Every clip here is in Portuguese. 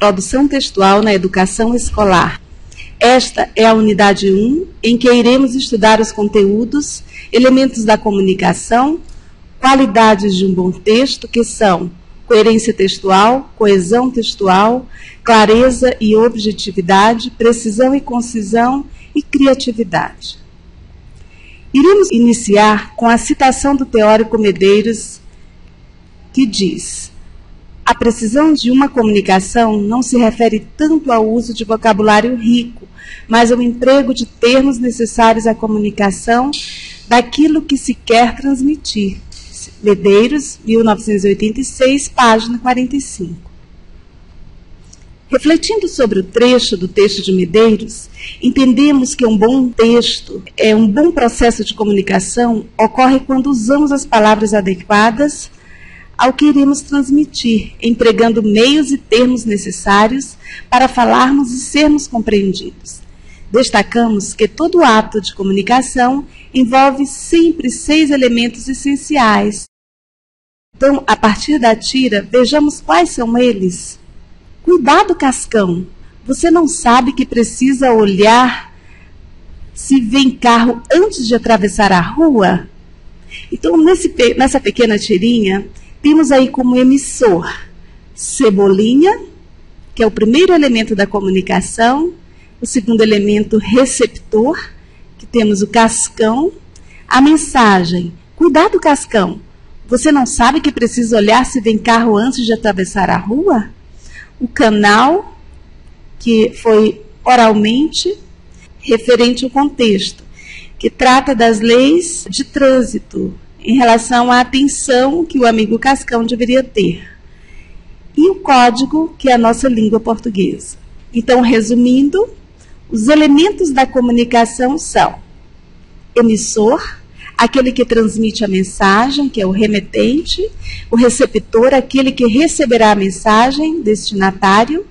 Produção textual na educação escolar. Esta é a unidade 1, em que iremos estudar os conteúdos, elementos da comunicação, qualidades de um bom texto, que são coerência textual, coesão textual, clareza e objetividade, precisão e concisão e criatividade. Iremos iniciar com a citação do teórico Medeiros, que diz: a precisão de uma comunicação não se refere tanto ao uso de vocabulário rico, mas ao emprego de termos necessários à comunicação daquilo que se quer transmitir. Medeiros, 1986, página 45. Refletindo sobre o trecho do texto de Medeiros, entendemos que um bom texto, um bom processo de comunicação, ocorre quando usamos as palavras adequadas ao que iremos transmitir, empregando meios e termos necessários para falarmos e sermos compreendidos. Destacamos que todo ato de comunicação envolve sempre 6 elementos essenciais. Então, a partir da tira, vejamos quais são eles. Cuidado, Cascão! Você não sabe que precisa olhar se vem carro antes de atravessar a rua? Então, nessa pequena tirinha, temos aí como emissor Cebolinha, que é o primeiro elemento da comunicação, o segundo elemento receptor, que temos o Cascão, a mensagem: cuidado, Cascão, você não sabe que precisa olhar se vem carro antes de atravessar a rua? O canal, que foi oralmente referente ao contexto, que trata das leis de trânsito, em relação à atenção que o amigo Cascão deveria ter. E o código, que é a nossa língua portuguesa. Então, resumindo, os elementos da comunicação são: emissor, aquele que transmite a mensagem, que é o remetente; o receptor, aquele que receberá a mensagem, destinatário;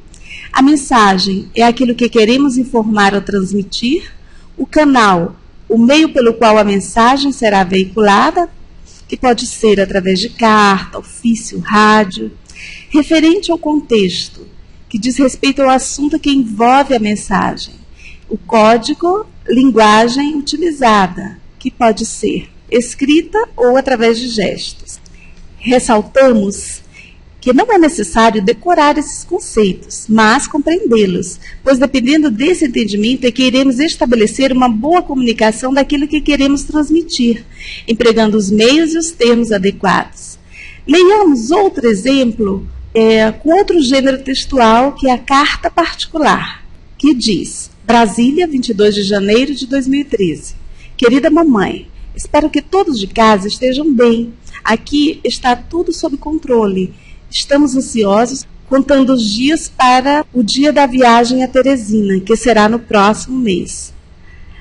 a mensagem é aquilo que queremos informar ou transmitir; o canal, o meio pelo qual a mensagem será veiculada, que pode ser através de carta, ofício, rádio; referente ao contexto, que diz respeito ao assunto que envolve a mensagem; o código, linguagem utilizada, que pode ser escrita ou através de gestos. Ressaltamos que não é necessário decorar esses conceitos, mas compreendê-los, pois dependendo desse entendimento é que iremos estabelecer uma boa comunicação daquilo que queremos transmitir, empregando os meios e os termos adequados. Leiamos outro exemplo com outro gênero textual, que é a carta particular, que diz: Brasília, 22 de janeiro de 2013. Querida mamãe, espero que todos de casa estejam bem. Aqui está tudo sob controle. Estamos ansiosos, contando os dias para o dia da viagem a Teresina, que será no próximo mês.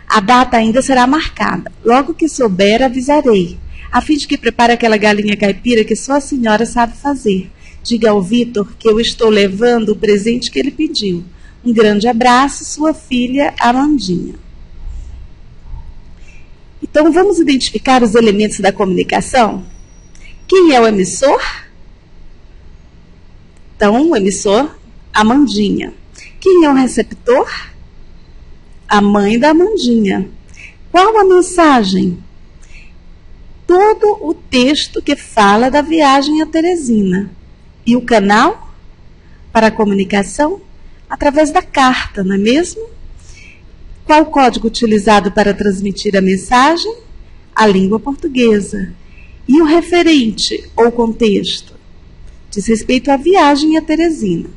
A data ainda será marcada. Logo que souber, avisarei, a fim de que prepare aquela galinha caipira que só a senhora sabe fazer. Diga ao Vitor que eu estou levando o presente que ele pediu. Um grande abraço, sua filha Amandinha. Então, vamos identificar os elementos da comunicação? Quem é o emissor? Então, o emissor, Amandinha. Quem é o receptor? A mãe da Amandinha. Qual a mensagem? Todo o texto que fala da viagem a Teresina. E o canal para a comunicação? Através da carta, não é mesmo? Qual o código utilizado para transmitir a mensagem? A língua portuguesa. E o referente ou contexto? Diz respeito à viagem a Teresina.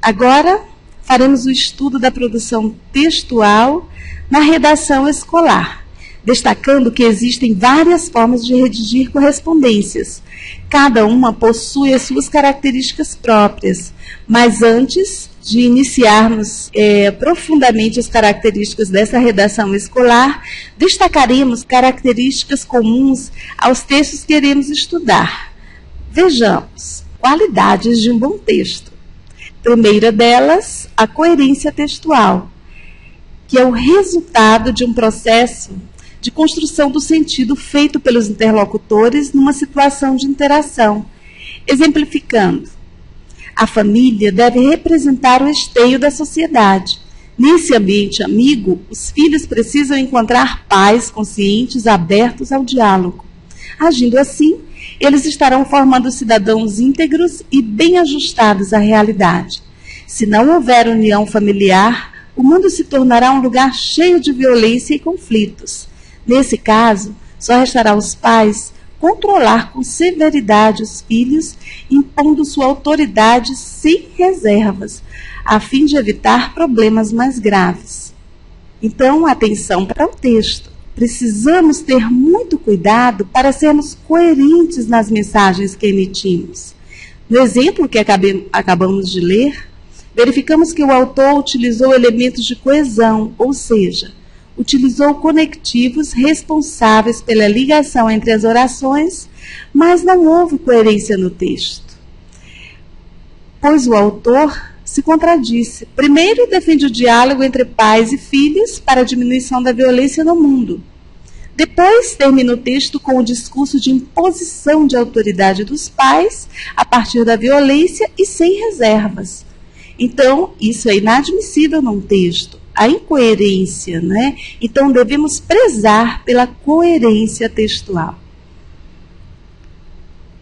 Agora, faremos o estudo da produção textual na redação escolar, destacando que existem várias formas de redigir correspondências. Cada uma possui as suas características próprias, mas antes de iniciarmos profundamente as características dessa redação escolar, destacaremos características comuns aos textos que iremos estudar. Vejamos, qualidades de um bom texto. Primeira delas, a coerência textual, que é o resultado de um processo de construção do sentido feito pelos interlocutores numa situação de interação. Exemplificando, A família deve representar o esteio da sociedade. Nesse ambiente amigo, os filhos precisam encontrar pais conscientes, abertos ao diálogo. Agindo assim, eles estarão formando cidadãos íntegros e bem ajustados à realidade. Se não houver união familiar, o mundo se tornará um lugar cheio de violência e conflitos. Nesse caso, só restará aos pais controlar com severidade os filhos, impondo sua autoridade sem reservas, a fim de evitar problemas mais graves. Então, atenção para o texto. Precisamos ter muito cuidado para sermos coerentes nas mensagens que emitimos. No exemplo que acabamos de ler, verificamos que o autor utilizou elementos de coesão, ou seja, utilizou conectivos responsáveis pela ligação entre as orações, mas não houve coerência no texto, pois o autor se contradisse. Primeiro, defende o diálogo entre pais e filhos para a diminuição da violência no mundo. Depois, termina o texto com o discurso de imposição de autoridade dos pais a partir da violência e sem reservas. Então, isso é inadmissível num texto. A incoerência, né? Então, devemos prezar pela coerência textual.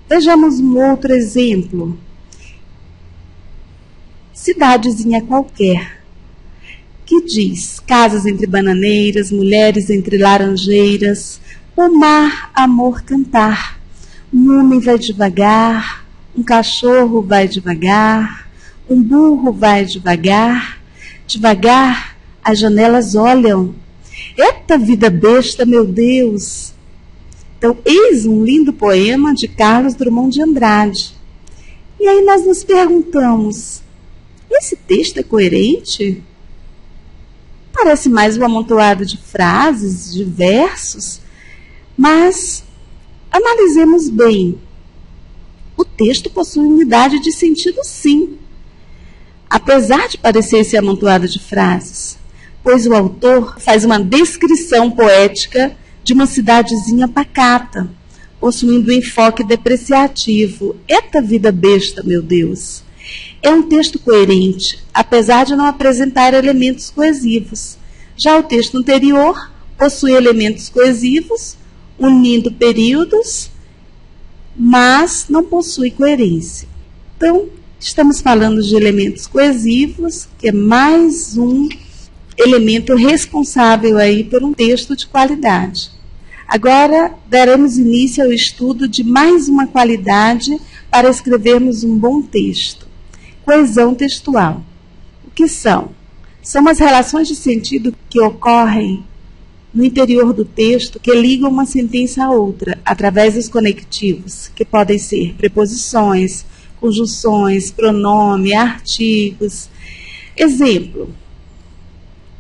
Vejamos um outro exemplo. Cidadezinha qualquer, que diz: casas entre bananeiras, mulheres entre laranjeiras, pomar, amor, cantar. Um homem vai devagar, um cachorro vai devagar, um burro vai devagar, devagar as janelas olham. Eita vida besta, meu Deus! Então, eis um lindo poema de Carlos Drummond de Andrade. E aí nós nos perguntamos, esse texto é coerente? Parece mais um amontoado de frases, de versos, mas analisemos bem. O texto possui unidade de sentido, sim, apesar de parecer esse amontoado de frases, pois o autor faz uma descrição poética de uma cidadezinha pacata, possuindo um enfoque depreciativo. Eita vida besta, meu Deus! É um texto coerente, apesar de não apresentar elementos coesivos. Já o texto anterior possui elementos coesivos, unindo períodos, mas não possui coerência. Então, estamos falando de elementos coesivos, que é mais um elemento responsável aí por um texto de qualidade. Agora, daremos início ao estudo de mais uma qualidade para escrevermos um bom texto. Coesão textual. O que são? São as relações de sentido que ocorrem no interior do texto que ligam uma sentença a outra, através dos conectivos, que podem ser preposições, conjunções, pronome, artigos. Exemplo: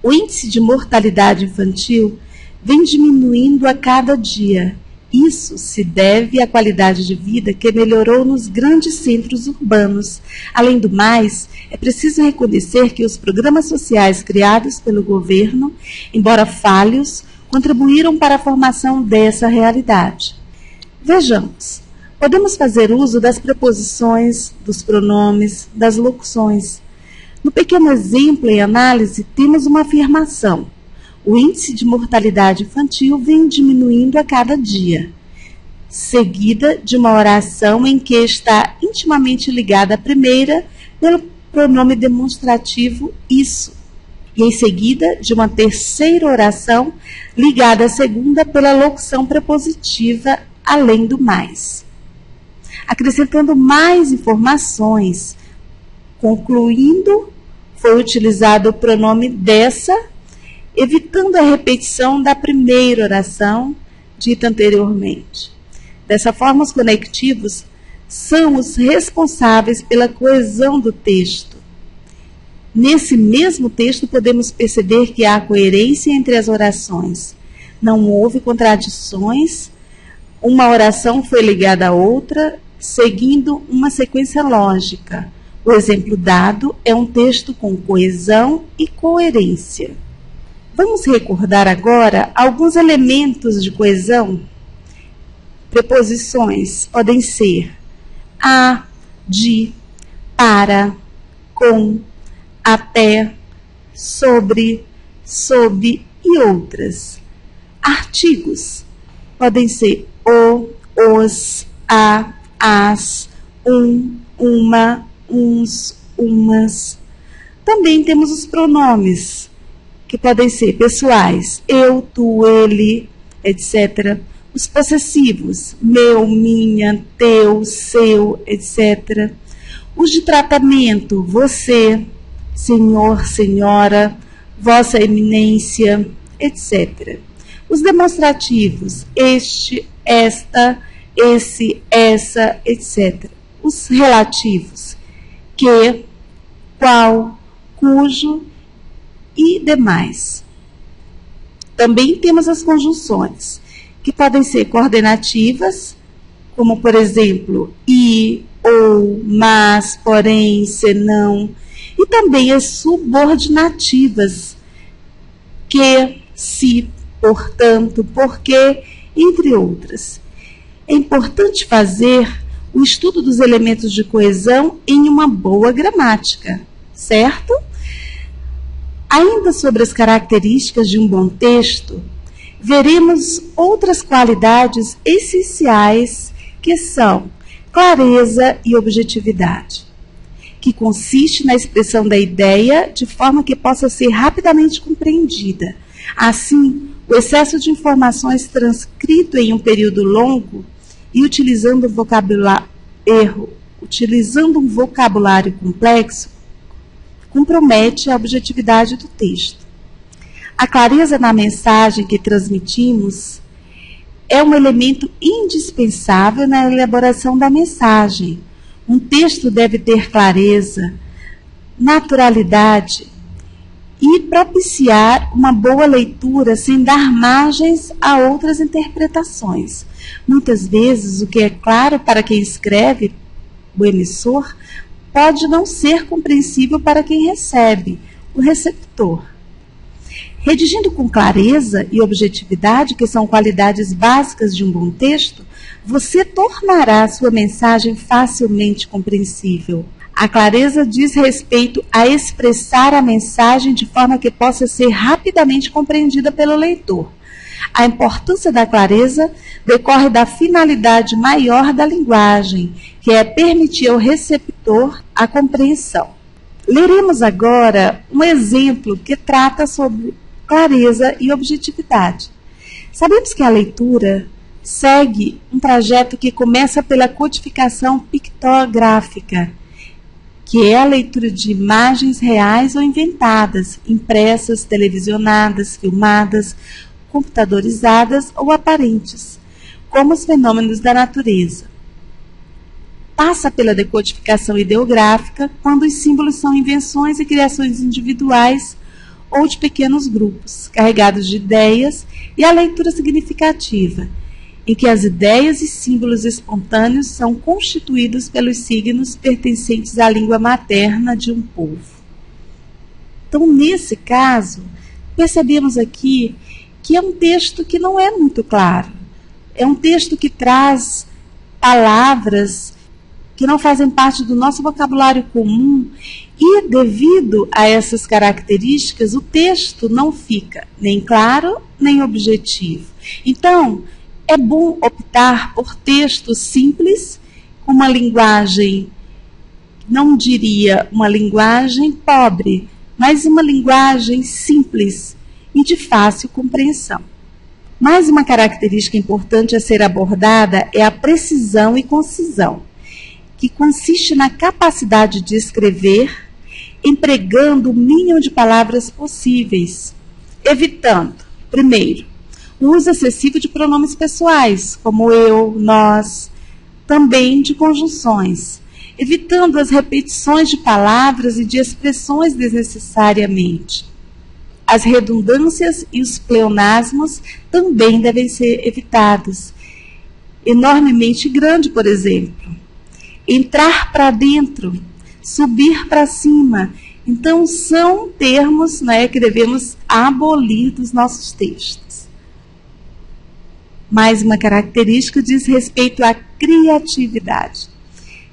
o índice de mortalidade infantil vem diminuindo a cada dia. Isso se deve à qualidade de vida que melhorou nos grandes centros urbanos. Além do mais, é preciso reconhecer que os programas sociais criados pelo governo, embora falhos, contribuíram para a formação dessa realidade. Vejamos. Podemos fazer uso das preposições, dos pronomes, das locuções. No pequeno exemplo em análise, temos uma afirmação: o índice de mortalidade infantil vem diminuindo a cada dia, seguida de uma oração em que está intimamente ligada à primeira pelo pronome demonstrativo isso, e em seguida de uma terceira oração ligada à segunda pela locução prepositiva além do mais. Acrescentando mais informações, concluindo, foi utilizado o pronome dessa, evitando a repetição da primeira oração dita anteriormente. Dessa forma, os conectivos são os responsáveis pela coesão do texto. Nesse mesmo texto, podemos perceber que há coerência entre as orações. Não houve contradições, uma oração foi ligada à outra, seguindo uma sequência lógica. O exemplo dado é um texto com coesão e coerência. Vamos recordar agora alguns elementos de coesão. Preposições podem ser a, de, para, com, até, sobre, sob e outras. Artigos podem ser o, os, a, as, uma, uns, umas. Também temos os pronomes, que podem ser pessoais, eu, tu, ele, etc. Os possessivos, meu, minha, teu, seu, etc. Os de tratamento, você, senhor, senhora, vossa eminência, etc. Os demonstrativos, este, esta, esse, essa, etc. Os relativos, que, qual, cujo e demais. Também temos as conjunções, que podem ser coordenativas, como, por exemplo, e, ou, mas, porém, senão, e também as subordinativas, que, se, portanto, porque, entre outras. É importante fazer o estudo dos elementos de coesão em uma boa gramática, certo? Ainda sobre as características de um bom texto, veremos outras qualidades essenciais que são clareza e objetividade, que consiste na expressão da ideia de forma que possa ser rapidamente compreendida. Assim, o excesso de informações transcrito em um período longo e utilizando um vocabulário complexo compromete a objetividade do texto. A clareza na mensagem que transmitimos é um elemento indispensável na elaboração da mensagem. Um texto deve ter clareza, naturalidade e propiciar uma boa leitura sem dar margens a outras interpretações. Muitas vezes, o que é claro para quem escreve, o emissor, pode não ser compreensível para quem recebe, o receptor. Redigindo com clareza e objetividade, que são qualidades básicas de um bom texto, você tornará sua mensagem facilmente compreensível. A clareza diz respeito a expressar a mensagem de forma que possa ser rapidamente compreendida pelo leitor. A importância da clareza decorre da finalidade maior da linguagem, que é permitir ao receptor a compreensão. Leremos agora um exemplo que trata sobre clareza e objetividade. Sabemos que a leitura segue um trajeto que começa pela codificação pictográfica, que é a leitura de imagens reais ou inventadas, impressas, televisionadas, filmadas, computadorizadas ou aparentes, como os fenômenos da natureza. Passa pela decodificação ideográfica, quando os símbolos são invenções e criações individuais ou de pequenos grupos, carregados de ideias, e a leitura significativa, em que as ideias e símbolos espontâneos são constituídos pelos signos pertencentes à língua materna de um povo. Então, nesse caso, percebemos aqui que é um texto que não é muito claro. É um texto que traz palavras que não fazem parte do nosso vocabulário comum e, devido a essas características, o texto não fica nem claro, nem objetivo. Então, é bom optar por textos simples, com uma linguagem, não diria uma linguagem pobre, mas uma linguagem simples e de fácil compreensão. Mais uma característica importante a ser abordada é a precisão e concisão, que consiste na capacidade de escrever empregando o mínimo de palavras possíveis, evitando, primeiro, o uso excessivo de pronomes pessoais, como eu, nós, também de conjunções, evitando as repetições de palavras e de expressões desnecessariamente. As redundâncias e os pleonasmos também devem ser evitados. Enormemente grande, por exemplo. Entrar para dentro, subir para cima. Então, são termos, né, que devemos abolir dos nossos textos. Mais uma característica diz respeito à criatividade.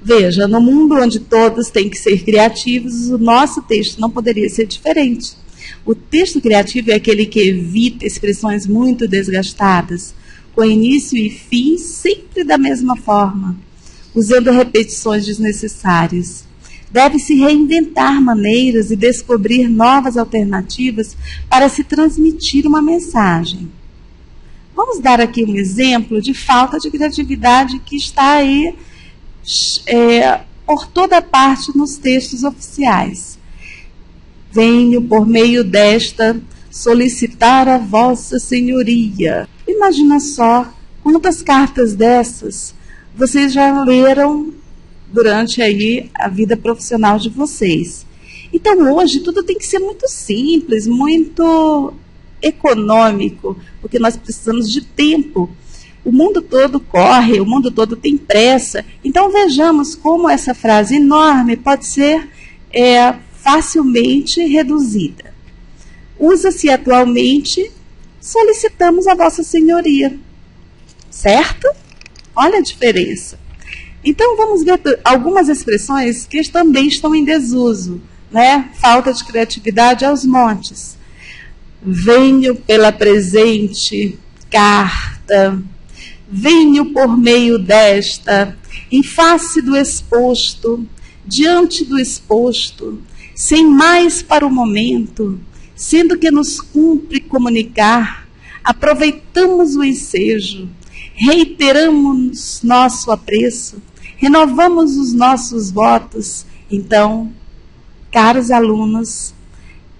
Veja, no mundo onde todos têm que ser criativos, o nosso texto não poderia ser diferente. O texto criativo é aquele que evita expressões muito desgastadas, com início e fim sempre da mesma forma, usando repetições desnecessárias. Deve-se reinventar maneiras e descobrir novas alternativas para se transmitir uma mensagem. Vamos dar aqui um exemplo de falta de criatividade que está aí por toda parte nos textos oficiais. Venho, por meio desta, solicitar a vossa senhoria. Imagina só quantas cartas dessas vocês já leram durante aí a vida profissional de vocês. Então, hoje, tudo tem que ser muito simples, muito econômico, porque nós precisamos de tempo. O mundo todo corre, o mundo todo tem pressa. Então, vejamos como essa frase enorme pode ser facilmente reduzida. Usa-se atualmente, solicitamos a vossa senhoria. Certo? Olha a diferença. Então, vamos ver algumas expressões que também estão em desuso, né? Falta de criatividade aos montes. Venho pela presente carta, venho por meio desta, em face do exposto, diante do exposto, sem mais para o momento, sendo que nos cumpre comunicar, aproveitamos o ensejo, reiteramos nosso apreço, renovamos os nossos votos. Então, caros alunos,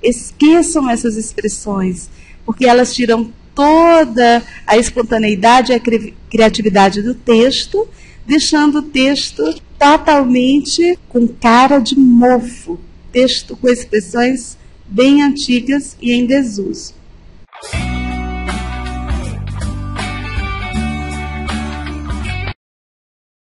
esqueçam essas expressões, porque elas tiram toda a espontaneidade e a criatividade do texto, deixando o texto totalmente com cara de mofo, texto com expressões bem antigas e em desuso.